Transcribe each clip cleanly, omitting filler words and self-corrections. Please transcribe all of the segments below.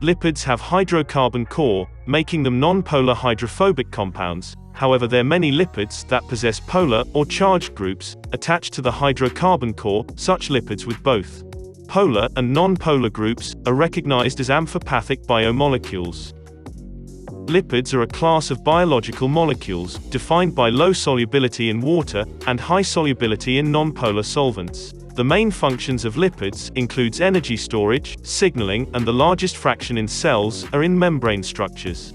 Lipids have hydrocarbon core, making them non-polar hydrophobic compounds. However, there are many lipids that possess polar or charged groups attached to the hydrocarbon core. Such lipids with both polar and non-polar groups are recognized as amphipathic biomolecules. Lipids are a class of biological molecules defined by low solubility in water and high solubility in non-polar solvents. The main functions of lipids includes energy storage, signaling, and the largest fraction in cells are in membrane structures.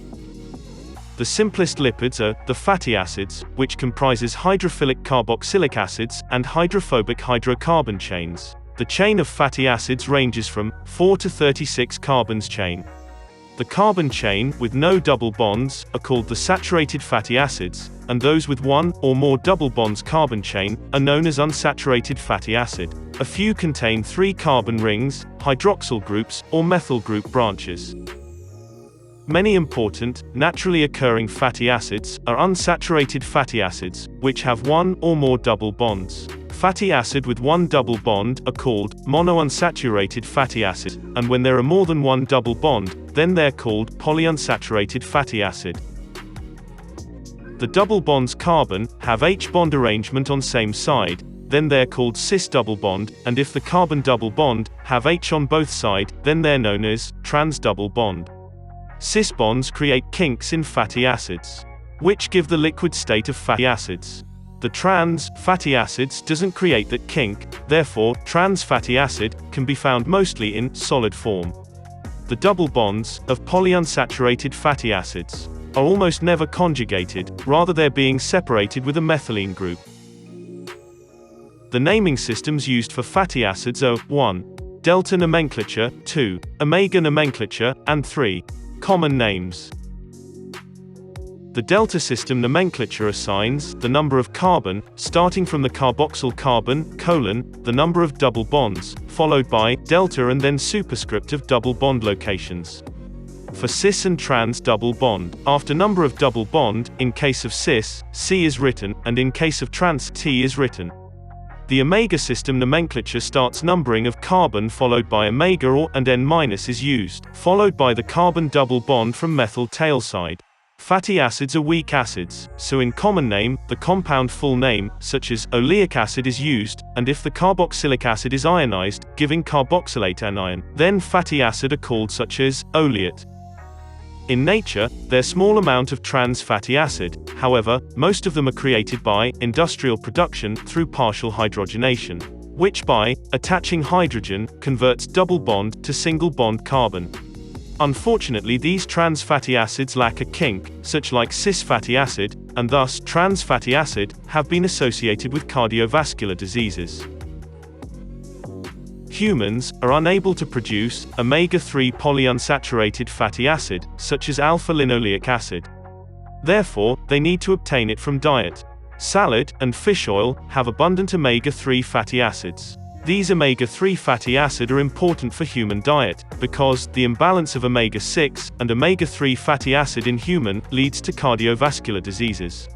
The simplest lipids are the fatty acids, which comprises hydrophilic carboxylic acids and hydrophobic hydrocarbon chains. The chain of fatty acids ranges from 4 to 36 carbons chain. The carbon chain with no double bonds are called the saturated fatty acids, and those with one or more double bonds carbon chain are known as unsaturated fatty acid. A few contain 3 carbon rings, hydroxyl groups, or methyl group branches. Many important, naturally occurring fatty acids are unsaturated fatty acids, which have one or more double bonds. Fatty acid with one double bond are called monounsaturated fatty acid, and when there are more than one double bond, then they're called polyunsaturated fatty acid. The double bonds carbon have H bond arrangement on same side, then they're called cis double bond, and if the carbon double bond have H on both sides, then they're known as trans double bond. Cis bonds create kinks in fatty acids, which give the liquid state of fatty acids. The trans fatty acids doesn't create that kink, therefore, trans fatty acid can be found mostly in solid form. The double bonds of polyunsaturated fatty acids are almost never conjugated, rather they're being separated with a methylene group. The naming systems used for fatty acids are 1. Delta nomenclature, 2. Omega nomenclature, and 3. Common names. The delta system nomenclature assigns the number of carbon, starting from the carboxyl carbon, the number of double bonds, followed by delta and then superscript of double bond locations. For cis and trans double bond, after number of double bond, in case of cis, C is written, and in case of trans, T is written. The omega system nomenclature starts numbering of carbon followed by omega or and N- is used, followed by the carbon double bond from methyl tail side. Fatty acids are weak acids, so in common name, the compound full name, such as oleic acid is used, and if the carboxylic acid is ionized, giving carboxylate anion, then fatty acid are called such as oleate. In nature, there's small amount of trans fatty acid, however, most of them are created by industrial production through partial hydrogenation, which by attaching hydrogen converts double bond to single bond carbon. Unfortunately, these trans fatty acids lack a kink, such like cis fatty acid, and thus trans fatty acid have been associated with cardiovascular diseases. Humans are unable to produce omega-3 polyunsaturated fatty acid, such as alpha-linoleic acid. Therefore, they need to obtain it from diet. Salad and fish oil have abundant omega-3 fatty acids. These omega-3 fatty acid are important for human diet, because the imbalance of omega-6 and omega-3 fatty acid in human leads to cardiovascular diseases.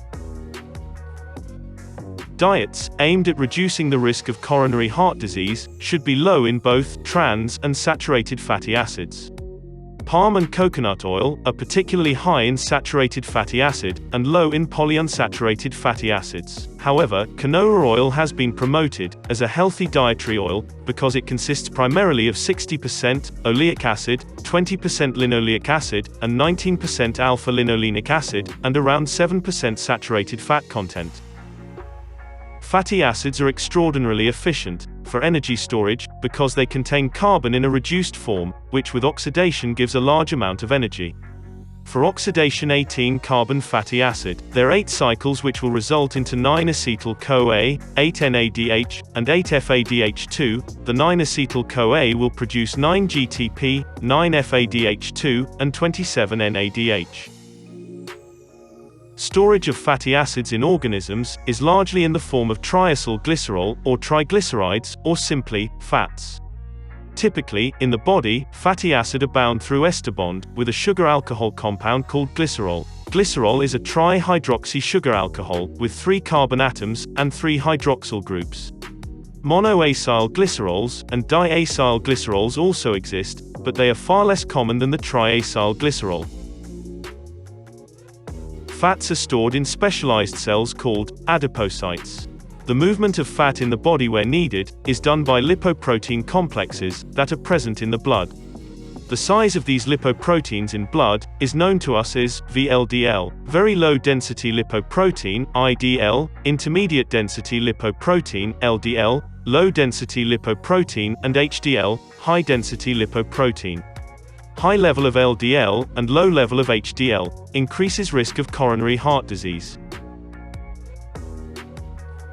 Diets aimed at reducing the risk of coronary heart disease should be low in both trans and saturated fatty acids. Palm and coconut oil are particularly high in saturated fatty acid, and low in polyunsaturated fatty acids. However, canola oil has been promoted as a healthy dietary oil, because it consists primarily of 60% oleic acid, 20% linoleic acid, and 19% alpha-linolenic acid, and around 7% saturated fat content. Fatty acids are extraordinarily efficient for energy storage, because they contain carbon in a reduced form, which with oxidation gives a large amount of energy. For oxidation 18-carbon fatty acid, there are 8 cycles which will result into 9-acetyl-CoA, 8-NADH, and 8-FADH2. The 9-acetyl-CoA will produce 9-GTP, 9-FADH2, and 27-NADH. Storage of fatty acids in organisms is largely in the form of triacylglycerol, or triglycerides, or simply, fats. Typically, in the body, fatty acid are bound through ester bond with a sugar alcohol compound called glycerol. Glycerol is a tri-hydroxy sugar alcohol with 3 carbon atoms and 3 hydroxyl groups. Monoacyl glycerols and diacyl glycerols also exist, but they are far less common than the triacylglycerol. Fats are stored in specialized cells called adipocytes. The movement of fat in the body where needed is done by lipoprotein complexes that are present in the blood. The size of these lipoproteins in blood is known to us as VLDL, very low density lipoprotein (IDL), intermediate density lipoprotein (LDL), low density lipoprotein, and HDL, high density lipoprotein. High level of LDL and low level of HDL increases risk of coronary heart disease.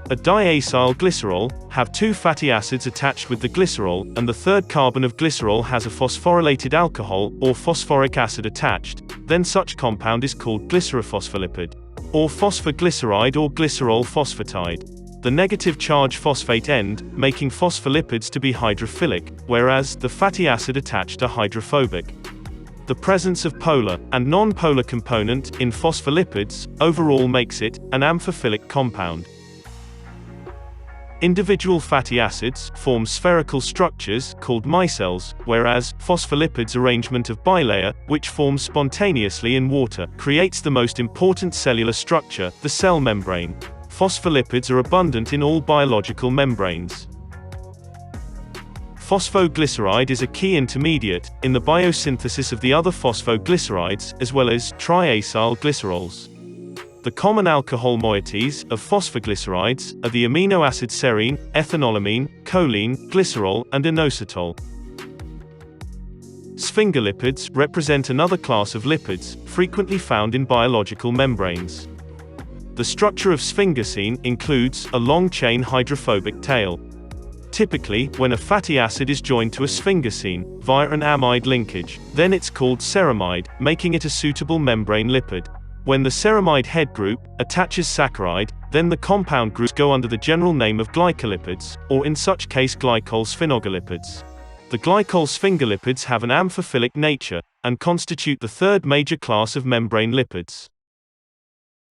A diacylglycerol have two fatty acids attached with the glycerol, and the third carbon of glycerol has a phosphorylated alcohol or phosphoric acid attached. Then such compound is called glycerophospholipid, or PHOSPHO-GLYCERIDE or glycerol phosphatide. The negative charge phosphate end, making phospholipids to be hydrophilic, whereas the fatty acid attached are hydrophobic. The presence of polar and non-polar component in phospholipids overall makes it an amphiphilic compound. Individual fatty acids form spherical structures called micelles, whereas phospholipids arrangement of bilayer, which forms spontaneously in water, creates the most important cellular structure, the cell membrane. Phospholipids are abundant in all biological membranes. PHOSPHO-GLYCERIDE is a key intermediate in the biosynthesis of the other phosphoglycerides as well as triacylglycerols. The common alcohol moieties of phosphoglycerides are the amino acid serine, ethanolamine, choline, glycerol, and inositol. Sphingolipids represent another class of lipids, frequently found in biological membranes. The structure of sphingosine includes a long-chain hydrophobic tail. Typically, when a fatty acid is joined to a sphingosine via an amide linkage, then it's called ceramide, making it a suitable membrane lipid. When the ceramide head group attaches saccharide, then the compound groups go under the general name of glycolipids, or in such case glycol-sphingolipids. The glycol-sphingolipids have an amphiphilic nature, and constitute the third major class of membrane lipids.